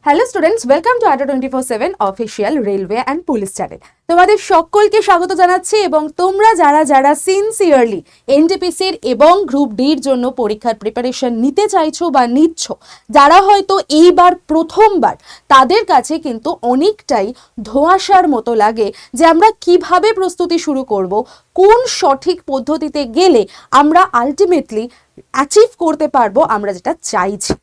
Hello students, welcome to আড্ডা 24/7 official railway and police channel. তোমাদের সকলকে স্বাগত জানাচ্ছি এবং তোমরা যারা যারা সিনসিয়ারলি এনটিপিসির এবং গ্রুপ ডির জন্য পরীক্ষার প্রিপারেশন নিতে চাইছো বা নিচ্ছ, যারা হয়তো এইবার প্রথমবার, তাদের কাছে কিন্তু অনেকটাই ধোঁয়াশার মতো লাগে যে আমরা কিভাবে প্রস্তুতি শুরু করব, কোন সঠিক পদ্ধতিতে গেলে আমরা আলটিমেটলি অ্যাচিভ করতে পারবো আমরা যেটা চাইছি।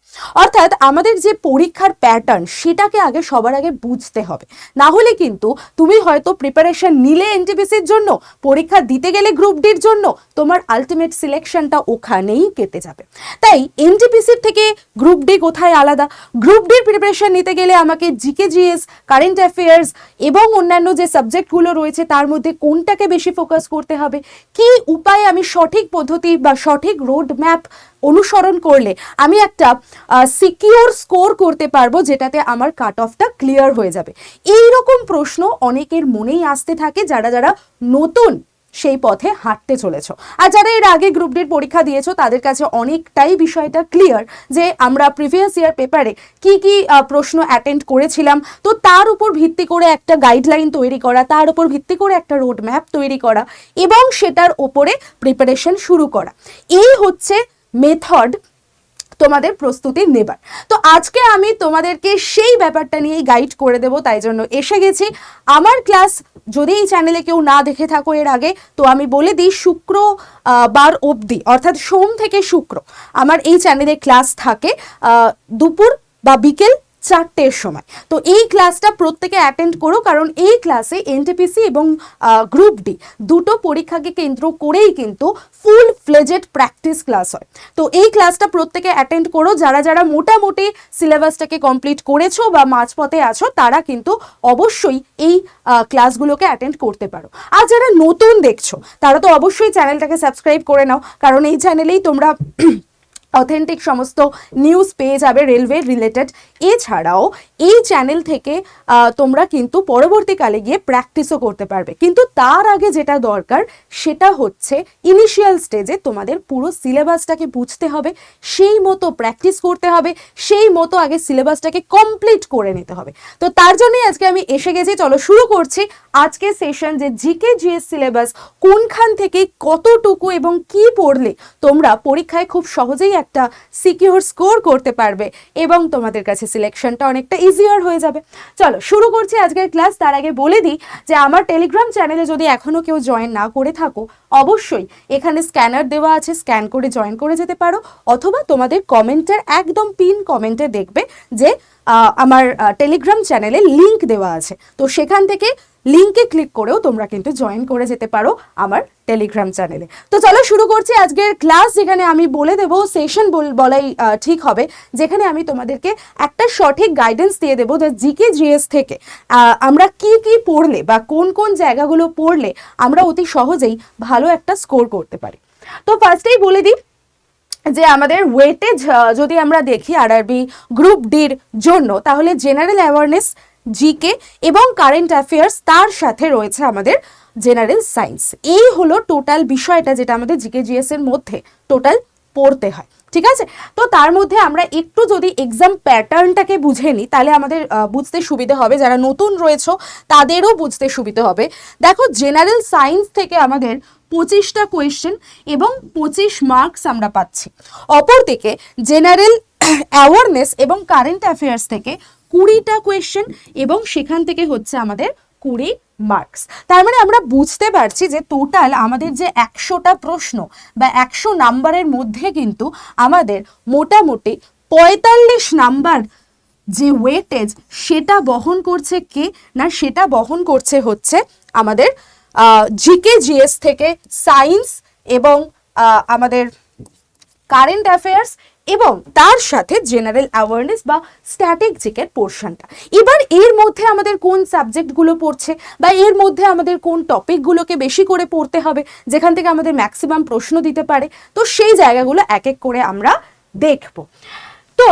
অর্থাৎ আমাদের যে পরীক্ষার প্যাটার্ন সেটাকে আগে সবার আগে বুঝতে হবে, না হলে কিন্তু তুমি হয়তো প্রিপারেশন নিলে এনটিপিসির জন্য, পরীক্ষা দিতে গেলে গ্রুপ ডির জন্য, তোমার আলটিমেট সিলেকশনটা ওখানেই কেটে যাবে। তাই এনটিপিসির থেকে গ্রুপ ডি কোথায় আলাদা? গ্রুপ ডির প্রিপারেশন নিতে গেলে আমাকে জিকে জিএস, কারেন্ট অ্যাফেয়ার্স এবং অন্যান্য যে সাবজেক্টগুলো রয়েছে তার মধ্যে কোনটাকে বেশি ফোকাস করতে হবে, কি উপায়ে আমি সঠিক পদ্ধতি বা সঠিক রোড ম্যাপ অনুসরণ করলে আমি একটা সিকিউর স্কোর করতে পারবো, যেটাতে আমার কাট অফটা ক্লিয়ার হয়ে যাবে। এই রকম প্রশ্ন অনেকের মনেই আসতে থাকে যারা যারা নতুন সেই পথে হাঁটতে চলেছ। আর যারা এর আগে গ্রুপ ডির পরীক্ষা দিয়েছো তাদের কাছে অনেকটাই বিষয়টা ক্লিয়ার যে আমরা প্রিভিয়াস ইয়ার পেপারে কি কি প্রশ্ন অ্যাটেন্ড করেছিলাম, তো তার উপর ভিত্তি করে একটা গাইডলাইন তৈরি করা, তার উপর ভিত্তি করে একটা রোড ম্যাপ তৈরি করা এবং সেটার ওপরে প্রিপারেশন শুরু করা, এই হচ্ছে মেথড তোমাদের প্রস্তুতি নেবার। তো আজকে আমি তোমাদেরকে সেই ব্যাপারটা নিয়েই গাইড করে দেব, তাই জন্য এসে গেছি। আমার ক্লাস যদি এই চ্যানেলে কেউ না দেখে থাকো এর আগে, তো আমি বলে দিই শুক্রবার অবধি, অর্থাৎ সোম থেকে শুক্র আমার এই চ্যানেলে ক্লাস থাকে দুপুর বা বিকেল 4টের সময়। তো এই ক্লাসটা প্রত্যেকে অ্যাটেন্ড করো, কারণ এই ক্লাসে এনটিপিসি এবং গ্রুপ ডি দুটো পরীক্ষাকে কেন্দ্র করেই কিন্তু ফুল ফ্লেজেড প্র্যাকটিস ক্লাস হয়। তো এই ক্লাসটা প্রত্যেকে অ্যাটেন্ড করো। যারা যারা মোটামুটি সিলেবাসটাকে কমপ্লিট করেছো বা মাঝপথে আছো তারা কিন্তু অবশ্যই এই ক্লাসগুলোকে অ্যাটেন্ড করতে পারো। আর যারা নতুন দেখছো তারা তো অবশ্যই চ্যানেলটাকে সাবস্ক্রাইব করে নাও, কারণ এই চ্যানেলেই তোমরা অথেন্টিক সমস্ত নিউজ পেয়ে যাবে রেলওয়ে রিলেটেড। এছাড়াও এই চ্যানেল থেকে তোমরা কিন্তু পরবর্তীকালে গিয়ে প্র্যাকটিসও করতে পারবে, কিন্তু তার আগে যেটা দরকার সেটা হচ্ছে ইনিশিয়াল স্টেজে তোমাদের পুরো সিলেবাসটাকে বুঝতে হবে, সেই মতো প্র্যাকটিস করতে হবে, সেই মতো আগে সিলেবাসটাকে কমপ্লিট করে নিতে হবে। তো তার জন্যই আজকে আমি এসে গেছি। চলো শুরু করছি আজকে সেশন, যে জিকে জিএস সিলেবাস কোনখান থেকে কতটুকু এবং কি পড়লে তোমরা পরীক্ষায় খুব সহজেই একটা সিকিউর স্কোর করতে পারবে এবং তোমাদের কাছে সিলেকশনটা অনেকটা ইজিয়ার হয়ে যাবে। চলো শুরু করছি আজকের ক্লাস। তার আগে বলে দিই যে আমার টেলিগ্রাম চ্যানেলে যদি এখনো কেউ জয়েন না করে থাকো, অবশ্যই এখানে স্ক্যানার দেওয়া আছে, স্ক্যান করে জয়েন করে যেতে পারো, অথবা তোমাদের কমেন্টের একদম পিন কমেন্টে দেখবে যে আমার টেলিগ্রাম চ্যানেলে লিংক দেওয়া আছে, তো সেখান থেকে লিংকে ক্লিক করেও তোমরা কিন্তু জয়েন করে যেতে পারো আমার টেলিগ্রাম চ্যানেলে। তো চলো শুরু করছি আজকের ক্লাস, যেখানে আমি বলে দেবো, সেশন বলাই ঠিক হবে, যেখানে আমি তোমাদেরকে একটা সঠিক গাইডেন্স দিয়ে দেবো যে জিকে জিএস থেকে আমরা কি কি পড়লে বা কোন কোন জায়গাগুলো পড়লে আমরা অতি সহজেই ভালো একটা স্কোর করতে পারি। তো ফার্স্টেই বলে দিই যে আমাদের ওয়েটেজ যদি আমরা দেখি আরআরবি গ্রুপ ডির জন্য, তাহলে জেনারেল অ্যাওয়ারনেস, জিকে এবং কারেন্ট অ্যাফেয়ার্স, তার সাথে রয়েছে আমাদের জেনারেল সায়েন্স। এই হলো টোটাল বিষয়টা যেটা আমাদের জিকে জিএস এর মধ্যে টোটাল পড়তে হয়, ঠিক আছে? তো তার মধ্যে আমরা একটু যদি এক্সাম প্যাটার্নটাকে বুঝে নিই তাহলে আমাদের বুঝতে সুবিধা হবে, যারা নতুন রয়েছে তাদেরও বুঝতে সুবিধা হবে। দেখো, জেনারেল সায়েন্স থেকে আমাদের 25টা কোয়েশ্চেন এবং 25 মার্কস আমরা পাচ্ছি। অপরদিকে জেনারেল অ্যাওয়ারনেস এবং কারেন্ট অ্যাফেয়ার্স থেকে 20টা কোয়েশ্চেন এবং সেখান থেকে হচ্ছে আমাদের 20 মার্কস। তার মানে আমরা বুঝতে পারছি যে টোটাল আমাদের যে 100টা প্রশ্ন বা 100 নাম্বারের মধ্যে কিন্তু আমাদের মোটামুটি 45 নাম্বার যে ওয়েটেজ সেটা বহন করছে কে না, সেটা বহন করছে হচ্ছে আমাদের জিকে জিএস থেকে সায়েন্স এবং আমাদের কারেন্ট অ্যাফেয়ার্স এবং তার সাথে জেনারেল অ্যাওয়ারনেস বা স্ট্যাটিক জিকের পোর্শনটা। এবার এর মধ্যে আমাদের কোন সাবজেক্টগুলো পড়ছে বা এর মধ্যে আমাদের কোন টপিকগুলোকে বেশি করে পড়তে হবে, যেখান থেকে আমাদের ম্যাক্সিমাম প্রশ্ন দিতে পারে, তো সেই জায়গাগুলো এক এক করে আমরা দেখব। তো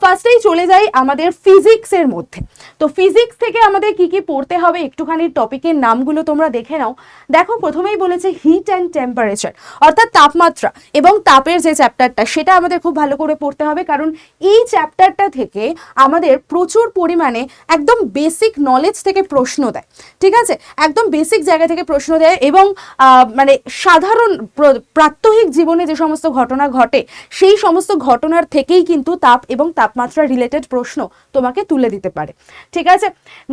ফার্স্টেই চলে যাই আমাদের ফিজিক্সের মধ্যে। তো ফিজিক্স থেকে আমাদের কি কি পড়তে হবে একটুখানি টপিকের নামগুলো তোমরা দেখে নাও। দেখো প্রথমেই বলেছে হিট অ্যান্ড টেম্পারেচার, অর্থাৎ তাপমাত্রা এবং তাপের যে চ্যাপ্টারটা সেটা আমাদের খুব ভালো করে পড়তে হবে, কারণ এই চ্যাপ্টারটা থেকে আমাদের প্রচুর পরিমাণে একদম বেসিক নলেজ থেকে প্রশ্ন দেয়। ঠিক আছে, একদম বেসিক জায়গা থেকে প্রশ্ন দেয় এবং মানে সাধারণ প্রাত্যহিক জীবনে যে সমস্ত ঘটনা ঘটে সেই সমস্ত ঘটনার থেকেই কিন্তু তাপ এবং তাপমাত্রা রিলেটেড প্রশ্ন তোমাকে তুলে দিতে পারে। ঠিক আছে,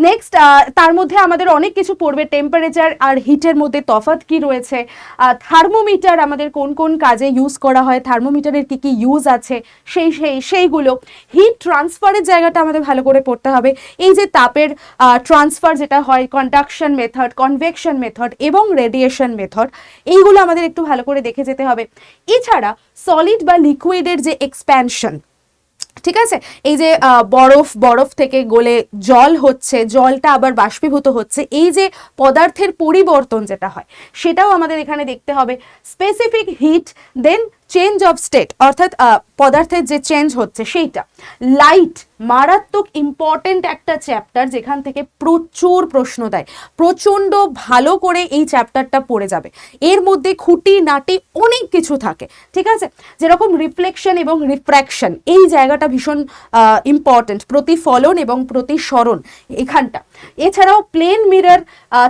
নেক্সট তার মধ্যে আমাদের অনেক কিছু পড়বে। টেম্পারেচার আর হিটের মধ্যে তফাৎ কি রয়েছে, থার্মোমিটার আমাদের কোন কোন কাজে ইউজ করা হয়, থার্মোমিটারের কি কি ইউজ আছে সেইগুলো। হিট ট্রান্সফারের জায়গাটা আমাদের ভালো করে পড়তে হবে। এই যে তাপের ট্রান্সফার যেটা হয়, কন্ডাকশন মেথড, কনভেকশন মেথড এবং রেডিয়েশন মেথড, এইগুলো আমাদের একটু ভালো করে দেখে যেতে হবে। এছাড়া সলিড বা লিকুইডের যে এক্সপ্যানশন, ঠিক আছে, এই যে বরফ থেকে গলে জল হচ্ছে, জলটা আবার বাষ্পীভূত হচ্ছে, এই যে পদার্থের পরিবর্তন যেটা হয় সেটাও আমাদের এখানে দেখতে হবে। Specific heat, then change of state, অর্থাৎ পদার্থের যে চেঞ্জ হচ্ছে সেইটা। লাইট মারাত্মক ইম্পর্টেন্ট একটা চ্যাপ্টার, যেখান থেকে প্রচুর প্রশ্ন দেয়, প্রচণ্ড ভালো করে এই চ্যাপ্টারটা পড়ে যাবে। এর মধ্যে খুঁটি নাটি অনেক কিছু থাকে। ঠিক আছে, যেরকম রিফ্লেকশন এবং রিফ্র্যাকশন, এই জায়গাটা ভীষণ ইম্পর্টেন্ট, প্রতিফলন এবং প্রতিসরণ এখানটা। এছাড়াও প্লেন মিরর,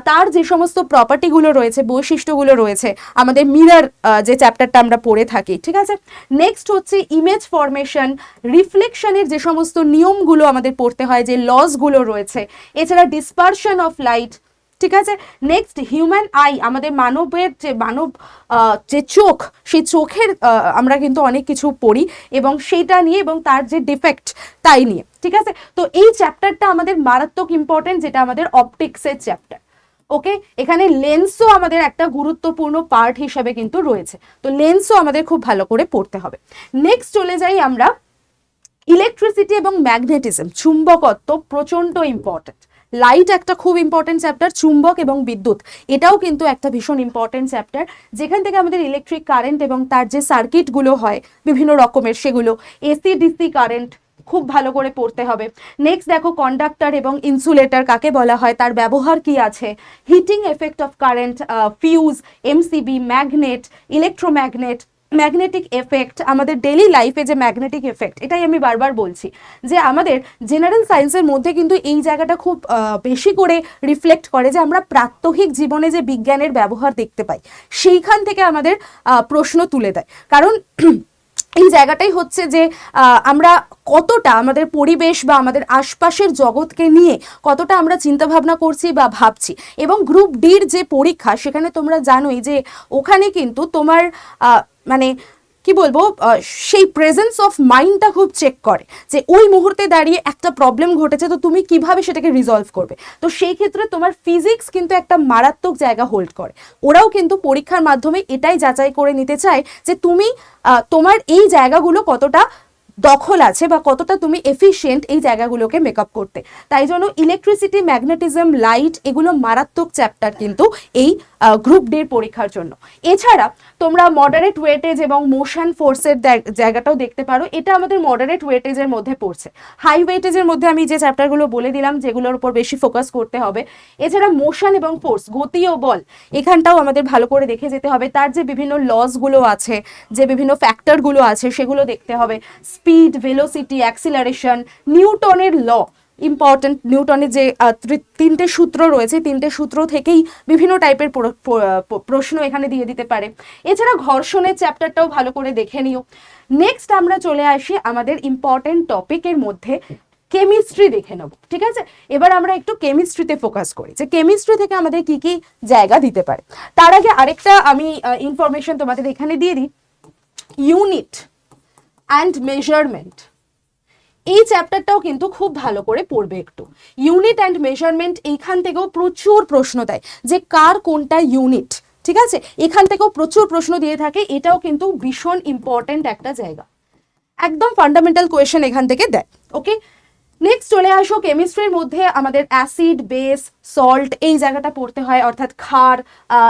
তার যে সমস্ত প্রপার্টিগুলো রয়েছে, বৈশিষ্ট্যগুলো রয়েছে, আমাদের মিরর যে চ্যাপ্টারটা আমরা পড়ে থাকি। ঠিক আছে, নেক্সট হচ্ছে ইমেজ ফরমেশন, রিফ্লেকশনের যে সমস্ত নিয়মগুলো আমাদের পড়তে হয়, যে লসগুলো রয়েছে। এছাড়া ডিসপারশন অফ লাইট। ঠিক আছে, নেক্সট হিউম্যান আই, আমাদের মানবের যে চোখ, সেই চোখের আমরা কিন্তু অনেক কিছু পড়ি এবং সেইটা নিয়ে এবং তার যে ডিফেক্ট তাই নিয়ে। ঠিক আছে, তো এই চ্যাপ্টারটা আমাদের মারাত্মক ইম্পর্টেন্ট, যেটা আমাদের অপটিক্সের চ্যাপ্টার। ওকে, এখানে লেন্সও আমাদের একটা গুরুত্বপূর্ণ পার্ট হিসাবে কিন্তু রয়েছে, তো লেন্সও আমাদের খুব ভালো করে পড়তে হবে। নেক্সট চলে যাই আমরা ইলেকট্রিসিটি এবং ম্যাগনেটিজম, চুম্বকত্ব প্রচণ্ড ইম্পর্টেন্ট। লাইট একটা খুব ইম্পর্টেন্ট চ্যাপ্টার, চুম্বক এবং বিদ্যুৎ এটাও কিন্তু একটা ভীষণ ইম্পর্টেন্ট চ্যাপ্টার, যেখান থেকে আমাদের ইলেকট্রিক কারেন্ট এবং তার যে সার্কিটগুলো হয় বিভিন্ন রকমের, সেগুলো এসি ডিসি কারেন্ট খুব ভালো করে পড়তে হবে। নেক্সট দেখো কন্ডাক্টর এবং ইনসুলেটর কাকে বলা হয়, তার ব্যবহার কি আছে, heating effect of current, fuse, MCB, magnet, electromagnet, magnetic effect, আমাদের ডেইলি লাইফে যে ম্যাগনেটিক এফেক্ট, এটাই আমি বারবার বলছি যে আমাদের জেনারেল সায়েন্সের মধ্যে কিন্তু এই জায়গাটা খুব বেশি করে রিফ্লেক্ট করে, যে আমরা প্রাত্যহিক জীবনে যে বিজ্ঞানের ব্যবহার দেখতে পাই সেইখান থেকে আমাদের প্রশ্ন তুলে দেয়। কারণ এই জায়গাটাই হচ্ছে যে আমরা কতটা আমাদের পরিবেশ বা আমাদের আশপাশের জগৎকে নিয়ে কতটা আমরা চিন্তাভাবনা করছি বা ভাবছি। এবং গ্রুপ ডির যে পরীক্ষা, সেখানে তোমরা জানোই যে ওখানে কিন্তু তোমার মানে কি বলবো, সেই প্রেজেন্স অফ মাইন্ডটা খুব চেক করে, যে ওই মুহূর্তে দাঁড়িয়ে একটা প্রবলেম ঘটেছে, তো তুমি কিভাবে সেটাকে রিজলভ করবে। তো সেই ক্ষেত্রে তোমার ফিজিক্স কিন্তু একটা মারাত্মক জায়গা হোল্ড করে। ওরাও কিন্তু পরীক্ষার মাধ্যমে এটাই যাচাই করে নিতে চায় যে তুমি তোমার এই জায়গাগুলো কতটা দখল আছে বা কতটা তুমি এফিশিয়েন্ট এই জায়গাগুলোকে মেকআপ করতে। তাই জন্য ইলেকট্রিসিটি, ম্যাগনেটিজম, লাইট এগুলো মারাত্মক চ্যাপ্টার কিন্তু এই গ্রুপ ডির পরীক্ষার জন্য। এছাড়া তোমরা মডারেট ওয়েটেজ এবং মোশন ফোর্সের জায়গাটাও দেখতে পারো, এটা আমাদের মডারেট ওয়েটেজের মধ্যে পড়ছে। হাই ওয়েটেজের মধ্যে আমি যে চ্যাপ্টারগুলো বলে দিলাম, যেগুলোর উপর বেশি ফোকাস করতে হবে। এছাড়া মোশন এবং ফোর্স, গতি ও বল, এখানটাও আমাদের ভালো করে দেখে যেতে হবে। তার যে বিভিন্ন লসগুলো আছে, যে বিভিন্ন ফ্যাক্টরগুলো আছে, সেগুলো দেখতে হবে। স্পিড, ভেলোসিটি, অ্যাক্সিলারেশন, নিউটনের ল ইম্পর্টেন্ট। নিউটনের যে তিনটে সূত্র রয়েছে, তিনটে সূত্র থেকেই বিভিন্ন টাইপের প্রশ্ন এখানে দিয়ে দিতে পারে। এছাড়া ঘর্ষণের চ্যাপ্টারটাও ভালো করে দেখে নিও। নেক্সট আমরা চলে আসি আমাদের ইম্পর্টেন্ট টপিকের মধ্যে, কেমিস্ট্রি দেখে নেব। ঠিক আছে, এবার আমরা একটু কেমিস্ট্রিতে ফোকাস করি, যে কেমিস্ট্রি থেকে আমাদের কি কি জায়গা দিতে পারে। তার আগে আরেকটা আমি ইনফরমেশন তোমাদের এখানে দিয়ে দিই, ইউনিট অ্যান্ড মেজারমেন্ট, এই চ্যাপ্টারটাও কিন্তু খুব ভালো করে পড়বে একটু। ইউনিট অ্যান্ড মেজারমেন্ট, এইখান থেকেও প্রচুর প্রশ্ন দেয়, যে কার কোনটা ইউনিট। ঠিক আছে, এখান থেকেও প্রচুর প্রশ্ন দিয়ে থাকে, এটাও কিন্তু ভীষণ ইম্পর্টেন্ট একটা জায়গা, একদম ফান্ডামেন্টাল কোয়েশ্চেন এখান থেকে দেয়। ওকে, নেক্সট চলে আসো কেমিস্ট্রির মধ্যে আমাদের অ্যাসিড, বেস, সল্ট এই জায়গাটা পড়তে হয়, অর্থাৎ ক্ষার,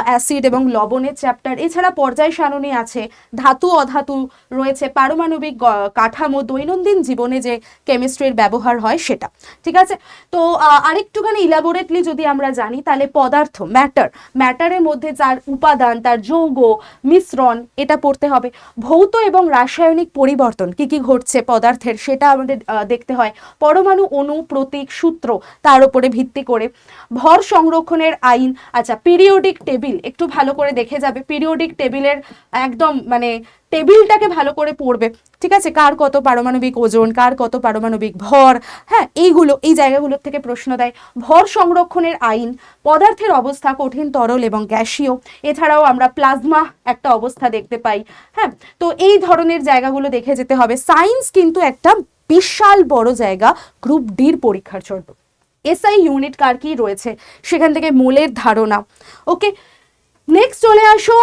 অ্যাসিড এবং লবণের চ্যাপ্টার। এছাড়া পর্যায় সারণী আছে, ধাতু অধাতু রয়েছে, পারমাণবিক কাঠামো, দৈনন্দিন জীবনে যে কেমিস্ট্রির ব্যবহার হয় সেটা। ঠিক আছে, তো আরেকটুখানি ইলাবোরেটলি যদি আমরা জানি তাহলে পদার্থ, ম্যাটারের মধ্যে তার উপাদান, তার যৌগ, মিশ্রণ, এটা পড়তে হবে। ভৌত এবং রাসায়নিক পরিবর্তন কি কি ঘটছে পদার্থের সেটা আমাদের দেখতে হয়। পরমাণু, অণু, প্রতীক, সূত্র তার উপরে ভিত্তি করে। ভর সংরক্ষণের আইন। আচ্ছা, পিরিয়ডিক টেবিল একটু ভালো করে দেখে যাবে, পিরিয়ডিক টেবিলের একদম মানে টেবিলটাকে ভালো করে পড়বে। ঠিক আছে, কার কত পারমাণবিক ওজন, কার কত পারমাণবিক ভর, হ্যাঁ এইগুলো এই জায়গাগুলোর থেকে প্রশ্ন দেয়। ভর সংরক্ষণের আইন, পদার্থের অবস্থা কঠিন, তরল এবং গ্যাসীয়। এছাড়াও আমরা প্লাজমা একটা অবস্থা দেখতে পাই। হ্যাঁ, তো এই ধরনের জায়গাগুলো দেখে যেতে হবে। সায়েন্স কিন্তু একটা বিশাল বড় জায়গা গ্রুপ ডির পরীক্ষার জন্য। এসআই ইউনিট কার কি রয়েছে সেখান থেকে মোলের ধারণা। ওকে, নেক্সট চলে আসো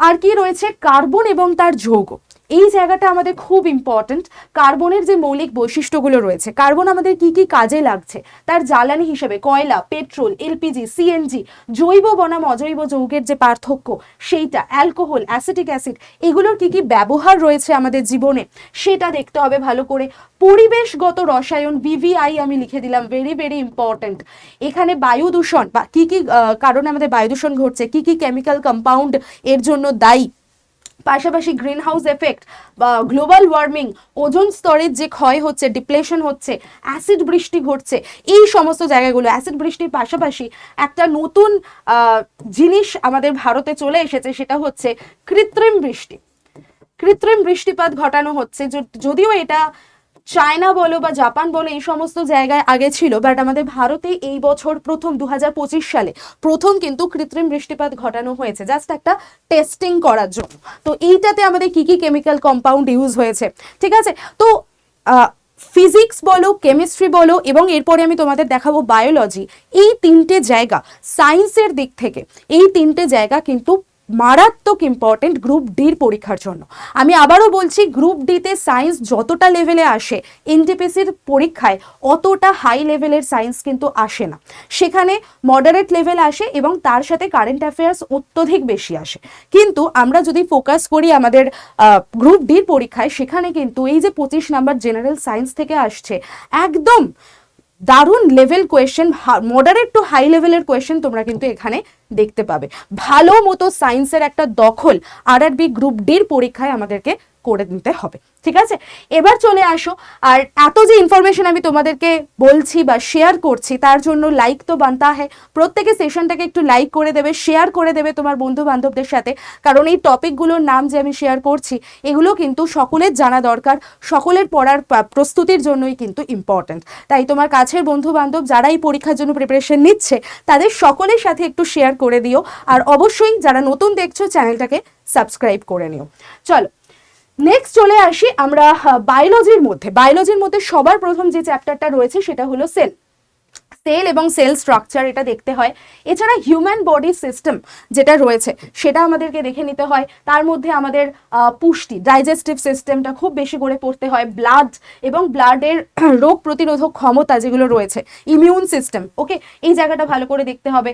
আর কি রয়েছে, কার্বন এবং তার যৌগ। এই জায়গাটা আমাদের খুব ইম্পর্টেন্ট। কার্বনের যে মৌলিক বৈশিষ্ট্যগুলো রয়েছে, কার্বন আমাদের কি কি কাজে লাগছে, তার জ্বালানি হিসেবে কয়লা, পেট্রোল, এলপিজি, সিএনজি, জৈব বনাম অজৈব যৌগের যে পার্থক্য সেইটা, অ্যালকোহল, অ্যাসিটিক অ্যাসিড, এগুলোর কি কি ব্যবহার রয়েছে আমাদের জীবনে সেটা দেখতে হবে ভালো করে। পরিবেশগত রসায়ন, বিভিআই আমি লিখে দিলাম, ভেরি ভেরি ইম্পর্টেন্ট। এখানে বায়ু দূষণ বা কি কি কারণে আমাদের বায়ু দূষণ ঘটছে, কি কি কেমিক্যাল কম্পাউন্ড এর জন্য দায়ী, পাশাপাশি গ্রিন হাউস এফেক্ট বা গ্লোবাল ওয়ার্মিং, ওজোন স্তরের যে ক্ষয় হচ্ছে, ডিপ্লেশন হচ্ছে, অ্যাসিড বৃষ্টি ঘটছে, এই সমস্ত জায়গাগুলো। অ্যাসিড বৃষ্টির পাশাপাশি একটা নতুন জিনিস আমাদের ভারতে চলে এসেছে, সেটা হচ্ছে কৃত্রিম বৃষ্টি। কৃত্রিম বৃষ্টিপাত ঘটানো হচ্ছে, যদিও এটা চায়না বলো বা জাপান বলো এই সমস্ত জায়গায় আগে ছিল, বাট আমাদের ভারতে এই বছর প্রথম 2025 সালে প্রথম কিন্তু কৃত্রিম বৃষ্টিপাত ঘটানো হয়েছে, জাস্ট একটা টেস্টিং করার জন্য। তো এইটাতে আমাদের কি কি কেমিক্যাল কম্পাউন্ড ইউজ হয়েছে। ঠিক আছে, তো ফিজিক্স বলো, কেমিস্ট্রি বলো, এবং এরপরে আমি তোমাদের দেখাবো বায়োলজি। এই তিনটে জায়গা সায়েন্সের দিক থেকে, এই তিনটে জায়গা কিন্তু মারাত্মক ইম্পর্টেন্ট গ্রুপ ডির পরীক্ষার জন্য। আমি আবারও বলছি, গ্রুপ ডিতে সায়েন্স যতটা লেভেলে আসে এনটিপিসির পরীক্ষায় অতটা হাই লেভেলের সায়েন্স কিন্তু আসে না, সেখানে মডারেট লেভেল আসে এবং তার সাথে কারেন্ট অ্যাফেয়ার্স অত্যধিক বেশি আসে। কিন্তু আমরা যদি ফোকাস করি আমাদের গ্রুপ ডির পরীক্ষায়, সেখানে কিন্তু এই যে 25 নাম্বার জেনারেল সায়েন্স থেকে আসছে, একদম দারুণ level question, moderate to high লেভেলের কোয়েশ্চেন তোমরা কিন্তু এখানে দেখতে পাবে। ভালো মতো সায়েন্সের একটা দখল আরআরবি গ্রুপ ডির পরীক্ষায় আমাদেরকে করে নিতে হবে। ঠিক আছে, এবার চলে আসো। আর এত যে ইনফরমেশন আমি তোমাদেরকে বলছি বা শেয়ার করছি, তার জন্য লাইক তো বানতা হয়। প্রত্যেকে সেশনটাকে একটু লাইক করে দেবে, শেয়ার করে দেবে তোমার বন্ধু বান্ধবদের সাথে, কারণ এই টপিকগুলোর নাম যে আমি শেয়ার করছি এগুলো কিন্তু সকলের জানা দরকার, সকলের পড়ার প্রস্তুতির জন্যই কিন্তু ইম্পর্টেন্ট। তাই তোমার কাছের বন্ধু বান্ধব যারা এই পরীক্ষার জন্য প্রিপারেশন নিচ্ছে তাদের সকলের সাথে একটু শেয়ার করে দিও। আর অবশ্যই যারা নতুন দেখছো চ্যানেলটাকে সাবস্ক্রাইব করে নিও। চলো নেক্সট চলে আসি আমরা বায়োলজির মধ্যে সবার প্রথম যে চ্যাপ্টারটা রয়েছে সেটা হলো সেল এবং সেল স্ট্রাকচার, এটা দেখতে হয়। এছাড়া হিউম্যান বডি সিস্টেম যেটা রয়েছে সেটা আমাদেরকে দেখে নিতে হয়। তার মধ্যে আমাদের পুষ্টি, ডাইজেস্টিভ সিস্টেমটা খুব বেশি করে পড়তে হয়, ব্লাড এবং ব্লাডের রোগ প্রতিরোধক ক্ষমতা যেগুলো রয়েছে, ইমিউন সিস্টেম, ওকে এই জায়গাটা ভালো করে দেখতে হবে।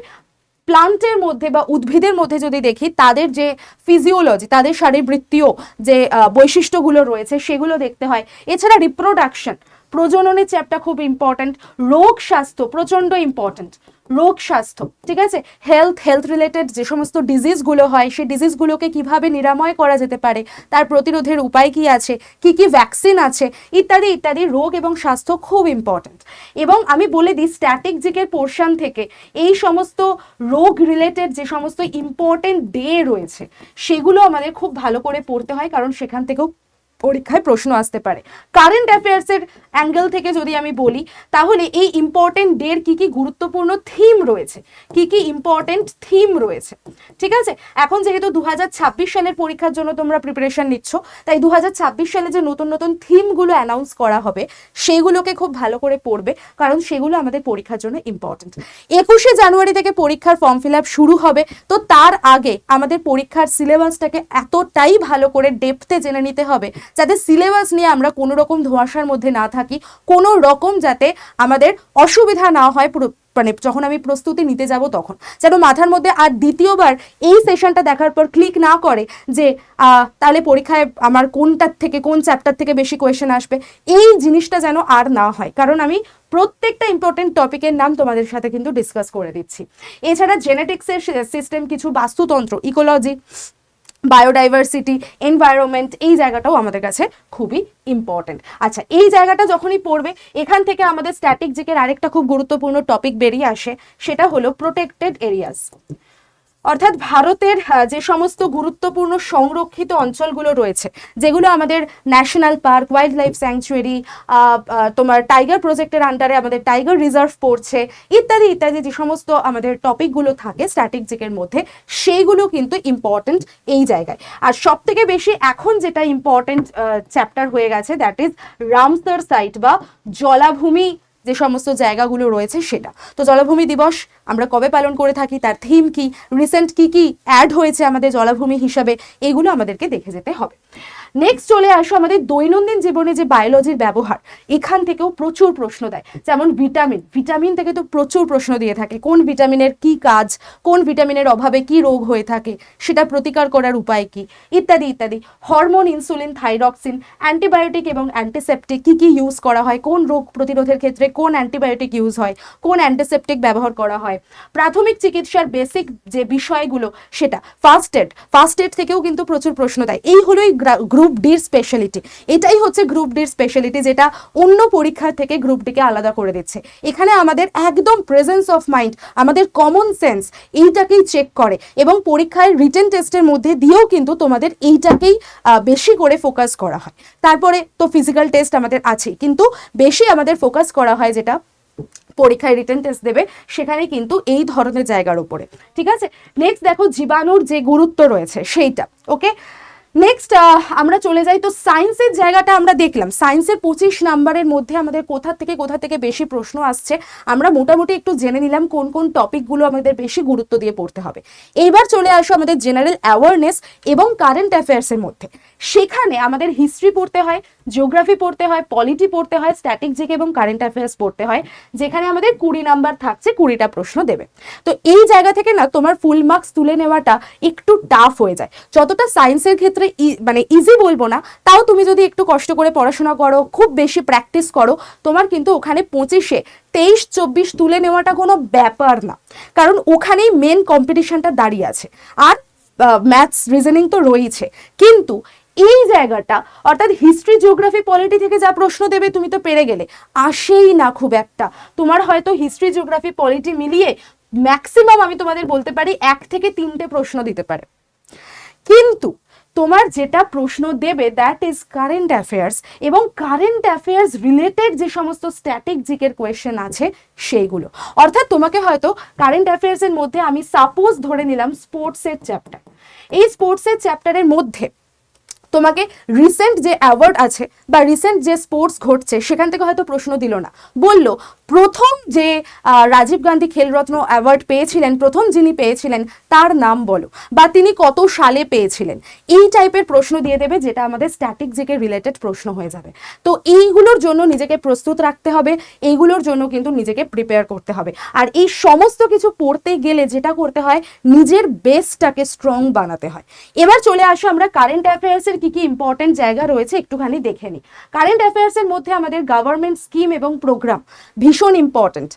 প্লান্টের মধ্যে বা উদ্ভিদের মধ্যে যদি দেখি, তাদের যে ফিজিওলজি, তাদের শারীরবৃত্তীয় যে বৈশিষ্ট্যগুলো রয়েছে সেগুলো দেখতে হয়। এছাড়া রিপ্রোডাকশন, প্রজননের চ্যাপ্টার খুব ইম্পর্ট্যান্ট। রোগ স্বাস্থ্য প্রচণ্ড ইম্পর্ট্যান্ট, রোগ স্বাস্থ্য, ঠিক আছে, হেলথ রিলেটেড যে সমস্ত ডিজিজগুলো হয় সেই ডিজিজগুলোকে কিভাবে নিরাময় করা যেতে পারে, তার প্রতিরোধের উপায় কি আছে, কি কি ভ্যাকসিন আছে, ইত্যাদি ইত্যাদি। রোগ এবং স্বাস্থ্য খুব ইম্পর্ট্যান্ট। এবং আমি বলে দিই, স্ট্যাটিক জিকের পোর্শন থেকে এই সমস্ত রোগ রিলেটেড যে সমস্ত ইম্পর্টেন্ট ডে রয়েছে সেগুলো আমাদের খুব ভালো করে পড়তে হয়, কারণ সেখান থেকেও পরীক্ষায় প্রশ্ন আসতে পারে। কারেন্ট অ্যাফেয়ার্সের অ্যাঙ্গেল থেকে যদি আমি বলি, তাহলে এই ইম্পর্টেন্ট ডের কি কি গুরুত্বপূর্ণ থিম রয়েছে, কি কি ইম্পর্টেন্ট থিম রয়েছে, ঠিক আছে। এখন যেহেতু 2026 সালের পরীক্ষার জন্য তোমরা প্রিপারেশন নিচ্ছ, তাই 2026 সালে যে নতুন নতুন থিমগুলো অ্যানাউন্স করা হবে সেগুলোকে খুব ভালো করে পড়বে, কারণ সেগুলো আমাদের পরীক্ষার জন্য ইম্পর্টেন্ট। 21শে জানুয়ারি থেকে পরীক্ষার ফর্ম ফিল আপ শুরু হবে, তো তার আগে আমাদের পরীক্ষার সিলেবাসটাকে এতটাই ভালো করে ডেপথে জেনে নিতে হবে যাতে সিলেবাস নিয়ে আমরা কোনো রকম ধোঁয়াশার মধ্যে না থাকি, কোনো রকম যাতে আমাদের অসুবিধা না হয় মানে যখন আমি প্রস্তুতি নিতে যাব তখন, যেন মাথার মধ্যে আর দ্বিতীয়বার এই সেশনটা দেখার পর ক্লিক না করে যে তাহলে পরীক্ষায় আমার কোনটার থেকে কোন চ্যাপ্টার থেকে বেশি কোয়েশ্চেন আসবে, এই জিনিসটা যেন আর না হয়। কারণ আমি প্রত্যেকটা ইম্পর্টেন্ট টপিকের নাম তোমাদের সাথে কিন্তু ডিসকাস করে দিচ্ছি। এছাড়া জেনেটিক্সের সিস্টেম, কিছু বাস্তুতন্ত্র, ইকোলজি, বায়োডাইভার্সিটি, এনভায়রনমেন্ট, এই জায়গাটাও আমাদের কাছে খুবই ইম্পর্টেন্ট। আচ্ছা, এই জায়গাটা যখনই পড়বে এখান থেকে আমাদের স্ট্যাটিক জিকের আরেকটা খুব গুরুত্বপূর্ণ টপিক বেরিয়ে আসে, সেটা হলো প্রোটেক্টেড এরিয়াস। অর্থাৎ ভারতের যে সমস্ত গুরুত্বপূর্ণ সংরক্ষিত অঞ্চলগুলো রয়েছে, যেগুলো আমাদের national park, wild life sanctuary, তোমার টাইগার প্রজেক্টের আন্ডারে আমাদের টাইগার রিজার্ভ পড়ছে, ইত্যাদি ইত্যাদি যে সমস্ত আমাদের টপিকগুলো থাকে স্ট্র্যাটেজিকের মধ্যে, সেইগুলো কিন্তু ইম্পর্টেন্ট এই জায়গায়। আর সব থেকে বেশি এখন যেটা ইম্পর্টেন্ট চ্যাপ্টার হয়ে গেছে, দ্যাট ইজ রামসার সাইট বা জলাভূমি যে সমস্ত জায়গাগুলো রয়েছে সেটা। তো জলাভূমি দিবস আমরা কবে পালন করে থাকি, তার থিম কি, রিসেন্ট কি কি অ্যাড হয়েছে আমাদের জলাভূমি হিসাবে, এগুলো আমাদেরকে দেখে যেতে হবে। নেক্সট চলে আসো আমাদের দৈনন্দিন জীবনে যে বায়োলজির ব্যবহার, এখান থেকেও প্রচুর প্রশ্ন দেয়। যেমন ভিটামিন থেকে তো প্রচুর প্রশ্ন দিয়ে থাকে, কোন ভিটামিনের কি কাজ, কোন ভিটামিনের অভাবে কি রোগ হয়ে থাকে, সেটা প্রতিকার করার উপায় কি, ইত্যাদি ইত্যাদি। হরমোন, ইনসুলিন, থাইরক্সিন, অ্যান্টিবায়োটিক এবং অ্যান্টিসেপটিক কি কি ইউজ করা হয়, কোন রোগ প্রতিরোধের ক্ষেত্রে কোন অ্যান্টিবায়োটিক ইউজ হয়, কোন অ্যান্টিসেপটিক ব্যবহার করা হয়, প্রাথমিক চিকিৎসার বেসিক যে বিষয়গুলো সেটা, ফার্স্ট এড থেকেও কিন্তু প্রচুর প্রশ্ন দেয়। এই হলোই গ্রুপ ডির স্পেশালিটি, এটাই হচ্ছে গ্রুপ ডির স্পেশালিটি, যেটা অন্য পরীক্ষার থেকে গ্রুপ ডিকে আলাদা করে দিচ্ছে। এখানে আমাদের একদম প্রেজেন্স অফ মাইন্ড, আমাদের কমন সেন্স, এইটাকেই চেক করে এবং পরীক্ষায় রিটেন টেস্টের মধ্যে দিয়েও কিন্তু তোমাদের এইটাকেই বেশি করে ফোকাস করা হয়। তারপরে তো ফিজিক্যাল টেস্ট আমাদের আছেই, কিন্তু বেশি আমাদের ফোকাস করা হয় যেটা পরীক্ষায় রিটেন টেস্ট দেবে, সেখানে কিন্তু এই ধরনের জায়গার উপরে। ঠিক আছে, নেক্সট দেখো জীবাণুর যে গুরুত্ব রয়েছে সেইটা। ওকে, নেক্সট আমরা চলে যাই। তো সায়েন্সের জায়গাটা আমরা দেখলাম, সায়েন্সের 25 নাম্বারের মধ্যে আমাদের কোথা থেকে বেশি প্রশ্ন আসছে আমরা মোটামুটি একটু জেনে নিলাম, কোন কোন টপিকগুলো আমাদের বেশি গুরুত্ব দিয়ে পড়তে হবে। এইবার চলে আসো আমাদের জেনারেল অ্যাওয়ারনেস এবং কারেন্ট অ্যাফেয়ার্সের মধ্যে। সেখানে আমাদের হিস্ট্রি পড়তে হয়, জিওগ্রাফি পড়তে হয়, পলিটি পড়তে হয়, স্ট্যাটিক জিকে এবং কারেন্ট অ্যাফেয়ার্স পড়তে হয়, যেখানে আমাদের 20 নাম্বার থাকছে, 20টা প্রশ্ন দেবে। তো এই জায়গা থেকে না তোমার ফুল মার্কস তুলে নেওয়াটা একটু টাফ হয়ে যায়। যতটা সায়েন্সের ক্ষেত্রে মানে ইজি বলবো না, তাও তুমি যদি একটু কষ্ট করে পড়াশোনা করো, খুব বেশি প্র্যাকটিস করো, তোমার কিন্তু ওখানে 25-এ 23-24 তুলে নেওয়াটা কোনো ব্যাপার না, কারণ ওখানেই মেন কম্পিটিশনটা দাঁড়িয়ে আছে। আর ম্যাথস, রিজনিং তো রয়েছে, কিন্তু এই জায়গাটা অর্থাৎ হিস্ট্রি, জিওগ্রাফি, পলিটি থেকে যা প্রশ্ন দেবে তুমি তো পেরে গেলে, আসেই না খুব একটা। তোমার হয়তো হিস্ট্রি, জিওগ্রাফি, পলিটি মিলিয়ে ম্যাক্সিমাম আমি তোমাদের বলতে পারি 1 থেকে 3টে প্রশ্ন দিতে পারে, কিন্তু তোমার যেটা প্রশ্ন দেবে দ্যাট ইজ কারেন্ট অ্যাফেয়ার্স, এবং কারেন্ট অ্যাফেয়ার্স রিলেটেড যে সমস্ত স্ট্যাটিক জিকের কোয়েশ্চেন আছে সেইগুলো। অর্থাৎ তোমাকে হয়তো কারেন্ট অ্যাফেয়ার্সের মধ্যে আমি সাপোজ ধরে নিলাম স্পোর্টসের চ্যাপ্টার, এই স্পোর্টসের চ্যাপ্টারের মধ্যে তোমাকে রিসেন্ট যে অ্যাওয়ার্ড আছে বা রিসেন্ট যে স্পোর্টস ঘটছে সেখান থেকে হয়তো প্রশ্ন দিল না, বলল প্রথম যে রাজীব গান্ধী খেলরত্ন অ্যাওয়ার্ড পেয়েছিলেন, প্রথম যিনি পেয়েছিলেন তার নাম বলো, বা তিনি কত সালে পেয়েছিলেন, এই টাইপের প্রশ্ন দিয়ে দেবে, যেটা আমাদের স্ট্যাটিক জিকে রিলেটেড প্রশ্ন হয়ে যাবে। তো এইগুলোর জন্য নিজেকে প্রস্তুত রাখতে হবে, এইগুলোর জন্য কিন্তু নিজেকে প্রিপেয়ার করতে হবে। আর এই সমস্ত কিছু পড়তে গেলে যেটা করতে হয়, নিজের বেসটাকে স্ট্রং বানাতে হয়। এবার চলে আসো আমরা কারেন্ট অ্যাফেয়ার্সের কি কি ইম্পর্টেন্ট জায়গা রয়েছে একটুখানি দেখে নিই। কারেন্ট অ্যাফেয়ার্সের মধ্যে আমাদের গভর্নমেন্ট স্কিম এবং প্রোগ্রাম ভীষণ ইম্পর্টেন্ট,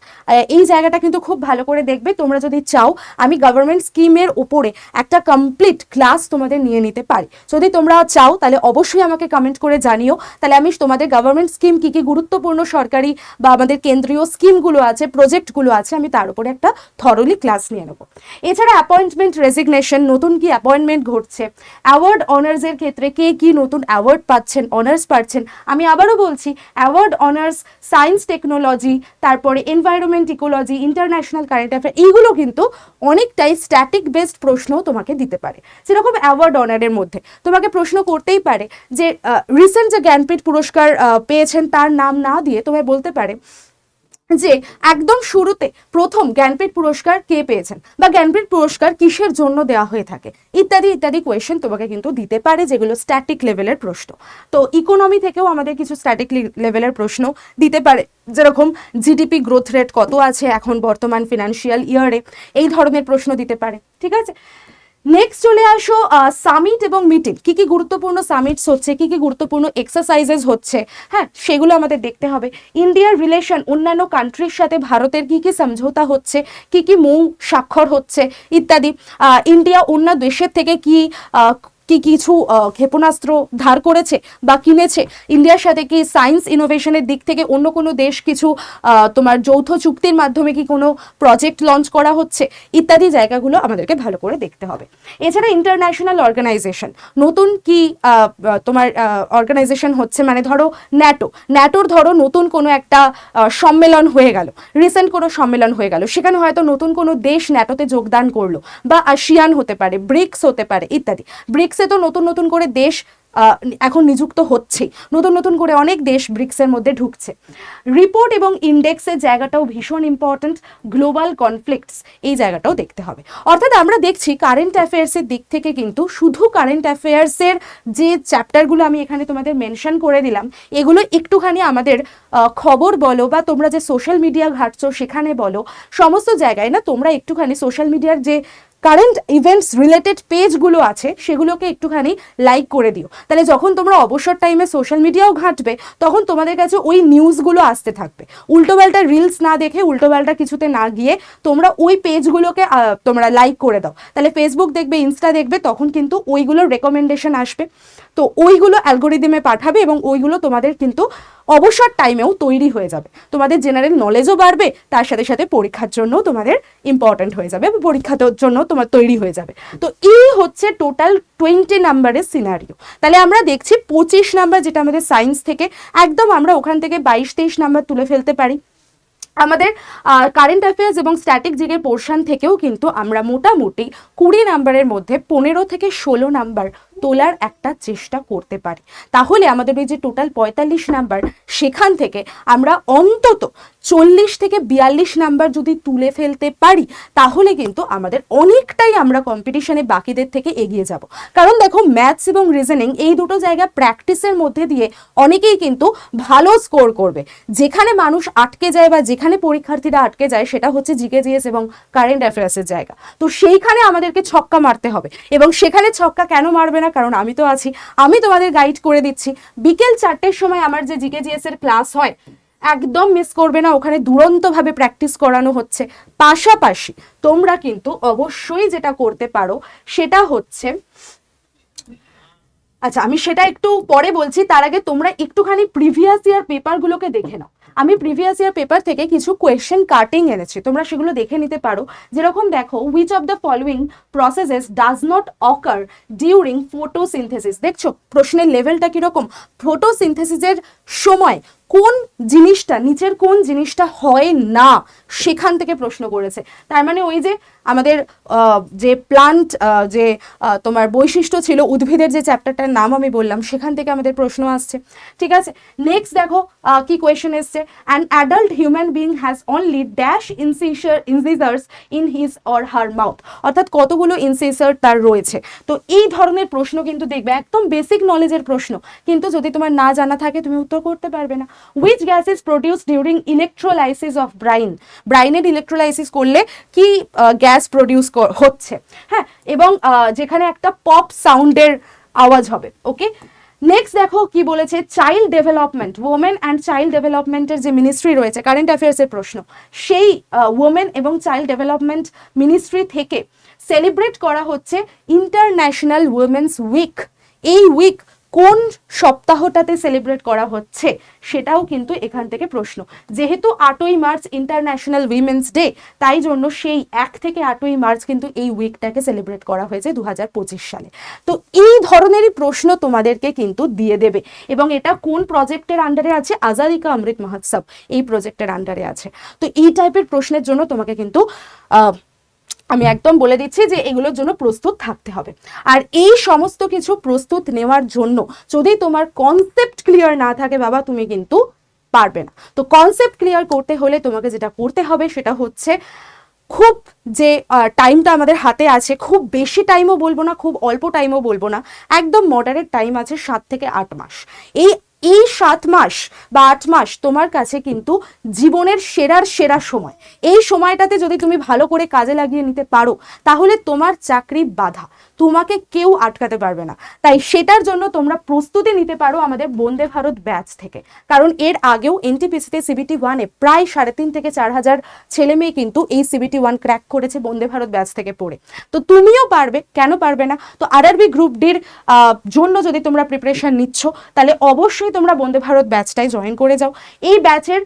এই জায়গাটা কিন্তু খুব ভালো করে দেখবে। তোমরা যদি চাও আমি গভর্নমেন্ট স্কিমের উপরে একটা কমপ্লিট ক্লাস তোমাদের নিয়ে নিতে পারি, যদি তোমরা চাও তাহলে অবশ্যই আমাকে কমেন্ট করে জানিও, তাহলে আমি তোমাদের গভর্নমেন্ট স্কিম কি কি গুরুত্বপূর্ণ সরকারি বা আমাদের কেন্দ্রীয় স্কিমগুলো আছে, প্রজেক্টগুলো আছে, আমি তার উপরে একটা থরলি ক্লাস নিয়ে নেবো। এছাড়া অ্যাপয়েন্টমেন্ট, রেজিগনেশন, নতুন কি অ্যাপয়েন্টমেন্ট ঘটছে, অ্যাওয়ার্ড অনার্সের ক্ষেত্রে কে কি নতুন অ্যাওয়ার্ড পাচ্ছেন, অনার্স পাচ্ছেন, আমি আবারও বলছি অ্যাওয়ার্ড, অনার্স, সায়েন্স, টেকনোলজি, তারপরে environment, ecology, international current affair, এইগুলো কিন্তু অনেকটাই স্ট্যাটিক বেসড প্রশ্ন তোমাকে দিতে পারে। যেরকম অ্যাওয়ার্ড অনারের মধ্যে তোমাকে প্রশ্ন করতেই পারে যে রিসেন্ট যে জ্ঞানপীঠ পুরস্কার পেয়েছেন তার নাম না দিয়ে তোমায় বলতে পারে যে একদম শুরুতে প্রথম জ্ঞানপীঠ পুরস্কার কে পেয়েছেন বা জ্ঞানপীঠ পুরস্কার কিসের জন্য দেওয়া হয়ে থাকে ইত্যাদি ইত্যাদি কোয়েশ্চেন তোমাকে কিন্তু দিতে পারে, যেগুলো স্ট্যাটিক লেভেলের প্রশ্ন। তো ইকোনমি থেকেও আমাদের কিছু স্ট্যাটিক লেভেলের প্রশ্ন দিতে পারে, যেরকম জিডিপি গ্রোথ রেট কত আছে এখন বর্তমান ফিনান্সিয়াল ইয়ারে, এই ধরনের প্রশ্ন দিতে পারে। ঠিক আছে, নেক্সট চলে আসো সামিট এবং মিটিং, কি কি গুরুত্বপূর্ণ সামিটস হচ্ছে, কি কি গুরুত্বপূর্ণ এক্সারসাইজেস হচ্ছে, হ্যাঁ সেগুলো আমাদের দেখতে হবে। ইন্ডিয়ার রিলেশন অন্যান্য কান্ট্রির সাথে ভারতের কি কি সমঝোতা হচ্ছে, কি কি মৌ স্বাক্ষর হচ্ছে ইত্যাদি। ইন্ডিয়া অন্য দেশের থেকে কি কিছু ক্ষেপণাস্ত্র ধার করেছে বা কিনেছে, ইন্ডিয়ার সাথে কি সায়েন্স ইনোভেশনের দিক থেকে অন্য কোনো দেশ কিছু তোমার যৌথ চুক্তির মাধ্যমে কি কোনো প্রজেক্ট লঞ্চ করা হচ্ছে ইত্যাদি জায়গাগুলো আমাদেরকে ভালো করে দেখতে হবে। এছাড়া ইন্টারন্যাশনাল অর্গানাইজেশন, নতুন কি তোমার অর্গানাইজেশন হচ্ছে, মানে ধরো ন্যাটোর ধরো নতুন কোনো একটা সম্মেলন হয়ে গেল, রিসেন্ট কোনো সম্মেলন হয়ে গেল, সেখানে হয়তো নতুন কোনো দেশ ন্যাটোতে যোগদান করলো, বা আসিয়ান হতে পারে, ব্রিক্স হতে পারে ইত্যাদি। ব্রিক্সে তো নতুন নতুন করে দেশ এখন নিযুক্ত হচ্ছে, নতুন নতুন করে অনেক দেশ ব্রিক্সের মধ্যে ঢুকছে। রিপোর্ট এবং ইন্ডেক্সের জায়গাটাও ভীষণ ইম্পর্টেন্ট, গ্লোবাল কনফ্লিক্টস এই জায়গাটাও দেখতে হবে। অর্থাৎ আমরা দেখছি কারেন্ট অ্যাফেয়ার্সের দিক থেকে কিন্তু শুধু কারেন্ট অ্যাফেয়ার্সের যে চ্যাপ্টারগুলো আমি এখানে তোমাদের মেনশন করে দিলাম, এগুলো একটুখানি আমাদের খবর বলো বা তোমরা যে সোশ্যাল মিডিয়া ঘাটছো সেখানে বলো, সমস্ত জায়গায় না তোমরা একটুখানি সোশ্যাল মিডিয়ার যে কারেন্ট ইভেন্টস রিলেটেড পেজগুলো আছে সেগুলোকে একটুখানি লাইক করে দিও, তাহলে যখন তোমরা অবসর টাইমে সোশ্যাল মিডিয়াও ঘাঁটবে তখন তোমাদের কাছে ওই নিউজগুলো আসতে থাকবে। উল্টোপাল্টা রিলস না দেখে, উল্টোপাল্টা কিছুতে না গিয়ে তোমরা ওই পেজগুলোকে তোমরা লাইক করে দাও, তাহলে ফেসবুক দেখবে, ইনস্টা দেখবে, তখন কিন্তু ওইগুলোর রেকমেন্ডেশন আসবে, তো ওইগুলো অ্যালগোরিদমে পাঠাবে এবং ওইগুলো তোমাদের কিন্তু অবসর টাইমেও তৈরি হয়ে যাবে, তোমাদের জেনারেল নলেজও বাড়বে, তার সাথে সাথে পরীক্ষার জন্য তোমাদের ইম্পর্টেন্ট হয়ে যাবে, পরীক্ষার জন্য তোমার তৈরি হয়ে যাবে। তো এই হচ্ছে টোটাল 20 নাম্বারের সিনারিও। তাহলে আমরা দেখছি 25 নাম্বার যেটা আমাদের সায়েন্স থেকে, একদম আমরা ওখান থেকে 22-23 নাম্বার তুলে ফেলতে পারি। আমাদের কারেন্ট অ্যাফেয়ার্স এবং স্ট্যাটিক জিকের পোর্শন থেকেও কিন্তু আমরা মোটামুটি 20 নাম্বারের মধ্যে 15 থেকে 16 নাম্বার তোলার একটা চেষ্টা করতে পারি। তাহলে আমাদের ওই যে টোটাল 45 নাম্বার, সেখান থেকে আমরা অন্তত 40 থেকে 42 নাম্বার যদি তুলে ফেলতে পারি, তাহলে কিন্তু আমাদের অনেকটাই আমরা কম্পিটিশনে বাকিদের থেকে এগিয়ে যাব। কারণ দেখো, ম্যাথস এবং রিজনিং এই দুটো জায়গা প্র্যাকটিসের মধ্যে দিয়ে অনেকেই কিন্তু ভালো স্কোর করবে। যেখানে মানুষ আটকে যায় বা যেখানে পরীক্ষার্থীরা আটকে যায় সেটা হচ্ছে জিকে জিএস এবং কারেন্ট অ্যাফেয়ার্সের জায়গা। তো সেইখানে আমাদেরকে ছক্কা মারতে হবে, এবং সেখানে ছক্কা কেন মারবে না, কারণ আমি তো আছি, আমি তোমাদের গাইড করে দিচ্ছি। বিকেল 4টের সময় আমার যে জিকে জিএস এর ক্লাস হয়, একদম মিস করবে না, ওখানে দুরন্তভাবে প্র্যাকটিস করানো হচ্ছে। পাশাপাশি তোমরা কিন্তু অবশ্যই যেটা করতে পারো সেটা হচ্ছে, আচ্ছা আমি সেটা একটু পরে বলছি, তার আগে তোমরা একটুখানি প্রিভিয়াস ইয়ার পেপারগুলোকে দেখে নাও। আমি প্রিভিয়াস ইয়ার পেপার থেকে কিছু কোয়েশ্চেন কাটিং এনেছি, তোমরা সেগুলো দেখে নিতে পারো। যেরকম দেখো, which of the following processes does not ochre during photosynthesis. দেখছো প্রশ্নের লেভেলটা কিরকম, ফটোসিনথেসিসের সময় কোন জিনিসটা, নিচের কোন জিনিসটা হয় না, সেখান থেকে প্রশ্ন করেছে। তার মানে ওই যে আমাদের যে প্লান্ট যে তোমার বৈশিষ্ট্য ছিল, উদ্ভিদের যে চ্যাপ্টারটার নাম আমি বললাম, সেখান থেকে আমাদের প্রশ্ন আসছে। ঠিক আছে, নেক্সট দেখো কি কোয়েশ্চেন এসছে, an adult human being has only dash incisors in his or her mouth. অর্থাৎ কতগুলো ইনসিজার তার রয়েছে। তো এই ধরনের প্রশ্ন কিন্তু দেখবে, একদম বেসিক নলেজের প্রশ্ন, কিন্তু যদি তোমার না জানা থাকে তুমি উত্তর করতে পারবে না। Which gas is produced during electrolysis of brine? ব্রাইনের ইলেকট্রোলাইসিস করলে কি গ্যাস প্রডিউস হচ্ছে, হ্যাঁ, এবং যেখানে একটা পপ সাউন্ডের আওয়াজ হবে। ওকে, নেক্সট দেখো কি বলেছে, child development, women and child ডেভেলপমেন্টের যে মিনিস্ট্রি রয়েছে, কারেন্ট অ্যাফেয়ার্সের প্রশ্ন, সেই ওমেন এবং চাইল্ড ডেভেলপমেন্ট মিনিস্ট্রি থেকে সেলিব্রেট করা হচ্ছে ইন্টারন্যাশনাল উইমেন্স উইক। এই উইক কোন সপ্তাহটাতে সেলিব্রেট করা হচ্ছে সেটাও কিন্তু এখান থেকে প্রশ্ন। যেহেতু 8ই মার্চ ইন্টারন্যাশনাল উইমেন্স ডে, তাই জন্য সেই 1 থেকে 8ই মার্চ কিন্তু এই উইকটাকে সেলিব্রেট করা হয়েছে 2025 সালে। তো এই ধরনেরই প্রশ্ন তোমাদেরকে কিন্তু দিয়ে দেবে, এবং এটা কোন প্রজেক্টের আন্ডারে আছে, আজাদি কা অমৃত মহোৎসব এই প্রজেক্টের আন্ডারে আছে। তো এই টাইপের প্রশ্নের জন্য তোমাকে কিন্তু আমি একদম বলে দিচ্ছি যে এগুলোর জন্য প্রস্তুত থাকতে হবে। আর এই সমস্ত কিছু প্রস্তুত নেওয়ার জন্য যদি তোমার কনসেপ্ট ক্লিয়ার না থাকে বাবা, তুমি কিন্তু পারবে না। তো কনসেপ্ট ক্লিয়ার করতে হলে তোমাকে যেটা করতে হবে সেটা হচ্ছে খুব যে টাইমটা আমাদের হাতে আছে, খুব বেশি টাইমও বলবো না, খুব অল্প টাইমও বলবো না, একদম মডারেট টাইম আছে 7 থেকে 8 মাস। এই এই 7 মাস বা 8 মাস তোমার কাছে কিন্তু জীবনের সেরা সময়। এই সময়টাতে যদি তুমি ভালো করে কাজে লাগিয়ে নিতে পারো তাহলে তোমার চাকরি বাঁধা, তোমাকে কেউ আটকাতে পারবে না। তাই সেটার জন্য তোমরা প্রস্তুতি নিতে পারো আমাদের বন্দে ভারত ব্যাচ থেকে। কারণ এর আগেও এনটিপিসিতে CBT 1-এ প্রায় 3,500 থেকে 4,000 ছেলে মেয়ে কিন্তু এই CBT 1 ক্র্যাক করেছে বন্দে ভারত ব্যাচ থেকে পড়ে। তো তুমিও পারবে, কেন পারবে না? তো RRB গ্রুপ ডির জন্য যদি তোমরা প্রিপারেশন নিচ্ছ তাহলে অবশ্যই তোমরা বন্দে ভারত ব্যাচটাই জয়েন করে যাও। এই ব্যাচের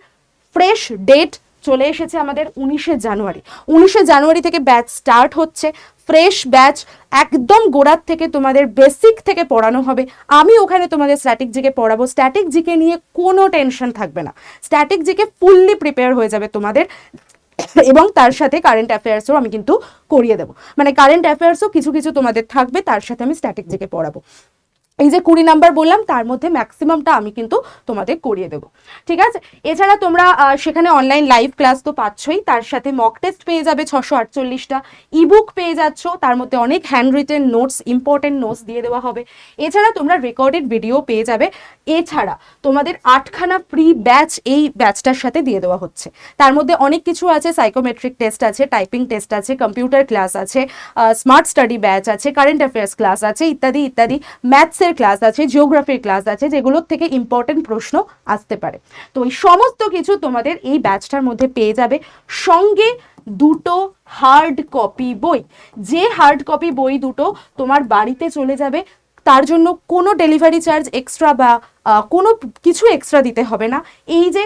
ফ্রেশ ডেট চলে এসেছে আমাদের 19শে জানুয়ারি। 19শে জানুয়ারি থেকে ব্যাচ স্টার্ট হচ্ছে। ফ্রেশ ব্যাচ, একদম গোড়ার থেকে তোমাদের বেসিক থেকে পড়ানো হবে। আমি ওখানে তোমাদের স্ট্যাটিক জিকে পড়াবো। স্ট্যাটিক জিকে নিয়ে কোনো টেনশন থাকবে না, স্ট্যাটিক জিকে ফুললি প্রিপেয়ার হয়ে যাবে তোমাদের। এবং তার সাথে কারেন্ট অ্যাফেয়ার্সও আমি কিন্তু করিয়ে দেবো, মানে কারেন্ট অ্যাফেয়ার্সও কিছু কিছু তোমাদের থাকবে, তার সাথে আমি স্ট্যাটিক জিকে পড়াবো। এই যে 20 নাম্বার বললাম তার মধ্যে ম্যাক্সিমামটা আমি কিন্তু তোমাদের করিয়ে দেবো, ঠিক আছে? এছাড়া তোমরা সেখানে অনলাইন লাইভ ক্লাস তো পাচ্ছই, তার সাথে মক টেস্ট পেয়ে যাবে 648টা, ইবুক পেয়ে যাচ্ছ, তার মধ্যে অনেক hand written notes, important notes দিয়ে দেওয়া হবে। এছাড়া তোমরা রেকর্ডেড ভিডিও পেয়ে যাবে। এছাড়া তোমাদের 8খানা প্রি ব্যাচ এই ব্যাচটার সাথে দিয়ে দেওয়া হচ্ছে। তার মধ্যে অনেক কিছু আছে, সাইকোমেট্রিক টেস্ট আছে, টাইপিং টেস্ট আছে, কম্পিউটার ক্লাস আছে, স্মার্ট স্টাডি ব্যাচ আছে, কারেন্ট অ্যাফেয়ার্স ক্লাস আছে, ইত্যাদি ইত্যাদি। ম্যাথসের ক্লাস আছে, জিওগ্রাফির ক্লাস আছে, যেগুলোর থেকে ইম্পর্টেন্ট প্রশ্ন আসতে পারে। তো এই সমস্ত কিছু তোমাদের এই ব্যাচটার মধ্যে পেয়ে যাবে। সঙ্গে 2টো হার্ড কপি বই, যে হার্ড কপি বই দুটো তোমার বাড়িতে চলে যাবে, তার জন্য কোনো ডেলিভারি চার্জ এক্সট্রা বা কোনো কিছু এক্সট্রা দিতে হবে না। এই যে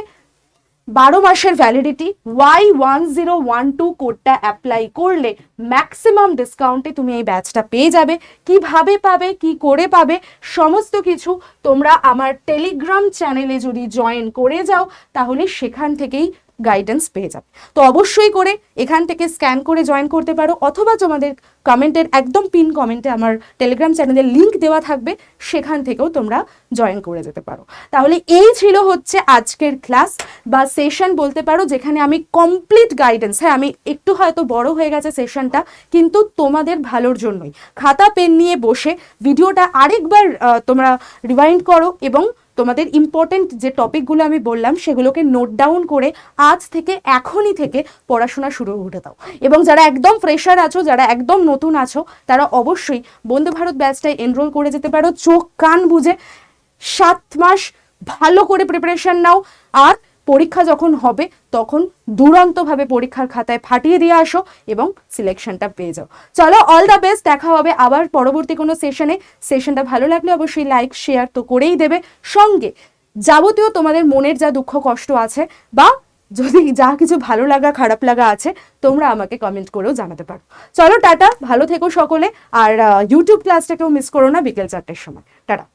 12 মাসের ভ্যালিডিটি Y1012 কোডটা অ্যাপ্লাই করলে ম্যাক্সিমাম ডিসকাউন্টে তুমি এই ব্যাচটা পেয়ে যাবে। কিভাবে পাবে, কি করে পাবে, সমস্ত কিছু তোমরা আমার টেলিগ্রাম চ্যানেলে যদি জয়েন করে যাও তাহলে সেখান থেকেই গাইডেন্স পেয়ে যাবে। তো অবশ্যই করে এখান থেকে স্ক্যান করে জয়েন করতে পারো, অথবা তোমাদের কমেন্টের একদম পিন কমেন্টে আমার টেলিগ্রাম চ্যানেলের লিঙ্ক দেওয়া থাকবে, সেখান থেকেও তোমরা জয়েন করে যেতে পারো। তাহলে এই ছিল হচ্ছে আজকের ক্লাস বা সেশন বলতে পারো, যেখানে আমি কমপ্লিট গাইডেন্স, হ্যাঁ আমি একটু হয়তো বড় হয়ে গেছে সেশনটা, কিন্তু তোমাদের ভালোর জন্যই। খাতা পেন নিয়ে বসে ভিডিওটা আরেকবার তোমরা রিভাইন্ড করো এবং তোমাদের ইম্পর্টেন্ট যে টপিকগুলো আমি বললাম সেগুলোকে নোট ডাউন করে আজ থেকে, এখনই থেকে পড়াশোনা শুরু করে দাও। এবং যারা একদম ফ্রেশার আছো, যারা একদম নতুন আছো, তারা অবশ্যই বন্দে ভারত ব্যাচটায় এনরোল করে যেতে পারো। চোখ কান বুঝে 7 মাস ভালো করে প্রিপারেশন নাও, আর পরীক্ষা যখন হবে তখন দুরন্তভাবে পরীক্ষার খাতায় ফাটিয়ে দিয়ে আসো এবং সিলেকশনটা পেয়ে যাও। চলো, অল দ্য বেস্ট, দেখা হবে আবার পরবর্তী কোনো সেশনে। সেশনটা ভালো লাগলে অবশ্যই লাইক শেয়ার তো করেই দেবে। সঙ্গে যাবতীয় তোমাদের মনের যা দুঃখ কষ্ট আছে বা যদি যা কিছু ভালো লাগা খারাপ লাগা আছে তোমরা আমাকে কমেন্ট করেও জানাতে পারো। চলো টাটা, ভালো থেকো সকলে, আর ইউটিউব ক্লাসটাকেও মিস করো না বিকেল 4টের সময়। টাটা।